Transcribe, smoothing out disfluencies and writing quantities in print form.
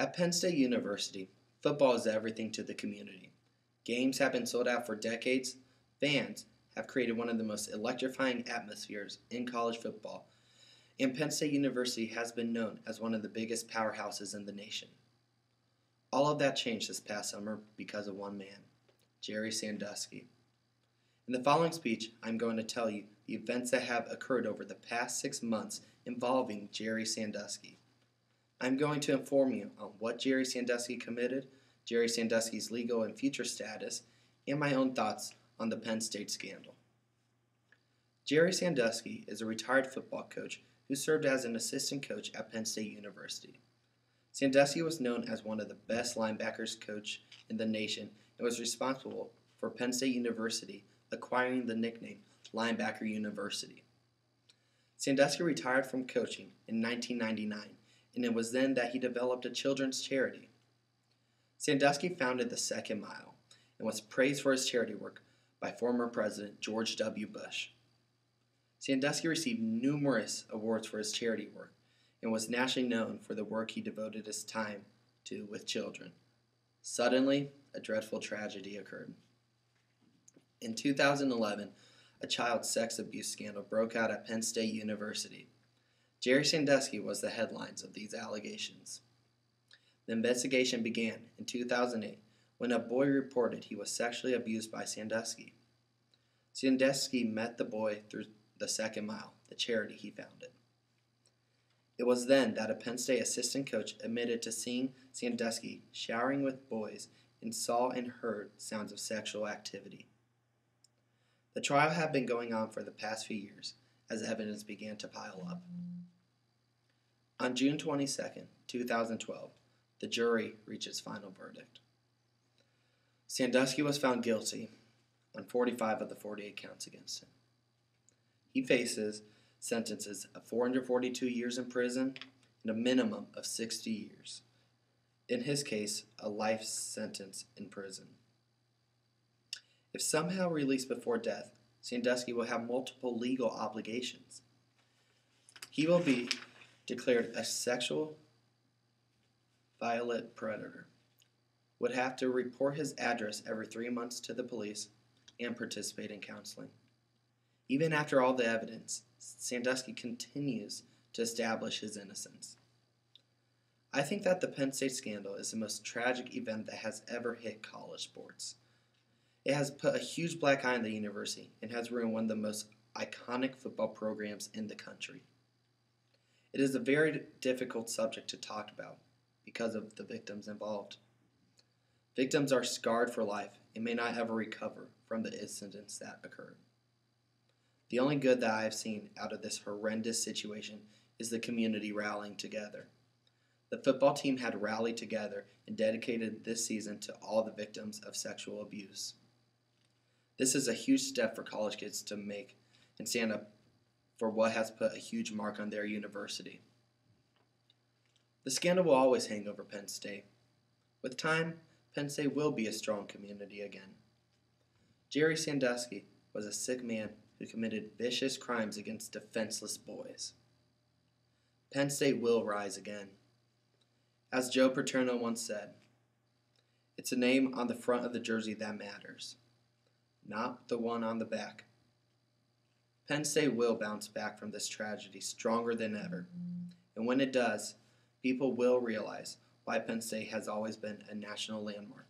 At Penn State University, football is everything to the community. Games have been sold out for decades. Fans have created one of the most electrifying atmospheres in college football, and Penn State University has been known as one of the biggest powerhouses in the nation. All of that changed this past summer because of one man, Jerry Sandusky. In the following speech, I'm going to tell you the events that have occurred over the past 6 months involving Jerry Sandusky. I'm going to inform you on what Jerry Sandusky committed, Jerry Sandusky's legal and future status, and my own thoughts on the Penn State scandal. Jerry Sandusky is a retired football coach who served as an assistant coach at Penn State University. Sandusky was known as one of the best linebackers coach in the nation and was responsible for Penn State University acquiring the nickname Linebacker University. Sandusky retired from coaching in 1999, and it was then that he developed a children's charity. Sandusky founded the Second Mile and was praised for his charity work by former President George W. Bush. Sandusky received numerous awards for his charity work and was nationally known for the work he devoted his time to with children. Suddenly, a dreadful tragedy occurred. In 2011, a child sex abuse scandal broke out at Penn State University. Jerry Sandusky was the headlines of these allegations. The investigation began in 2008 when a boy reported he was sexually abused by Sandusky. Sandusky met the boy through the Second Mile, the charity he founded. It was then that a Penn State assistant coach admitted to seeing Sandusky showering with boys and saw and heard sounds of sexual activity. The trial had been going on for the past few years as evidence began to pile up. On June 22, 2012, the jury reached its final verdict. Sandusky was found guilty on 45 of the 48 counts against him. He faces sentences of 442 years in prison and a minimum of 60 years. In his case, a life sentence in prison. If somehow released before death, Sandusky will have multiple legal obligations. He will be declared a sexual violent predator, would have to report his address every 3 months to the police, and participate in counseling. Even after all the evidence, Sandusky continues to establish his innocence. I think that the Penn State scandal is the most tragic event that has ever hit college sports. It has put a huge black eye on the university and has ruined one of the most iconic football programs in the country. It is a very difficult subject to talk about because of the victims involved. Victims are scarred for life and may not ever recover from the incidents that occurred. The only good that I have seen out of this horrendous situation is the community rallying together. The football team had rallied together and dedicated this season to all the victims of sexual abuse. This is a huge step for college kids to make and stand up for what has put a huge mark on their university. The scandal will always hang over Penn State. With time, Penn State will be a strong community again. Jerry Sandusky was a sick man who committed vicious crimes against defenseless boys. Penn State will rise again. As Joe Paterno once said, "It's a name on the front of the jersey that matters, not the one on the back." Penn State will bounce back from this tragedy stronger than ever, and when it does, people will realize why Penn State has always been a national landmark.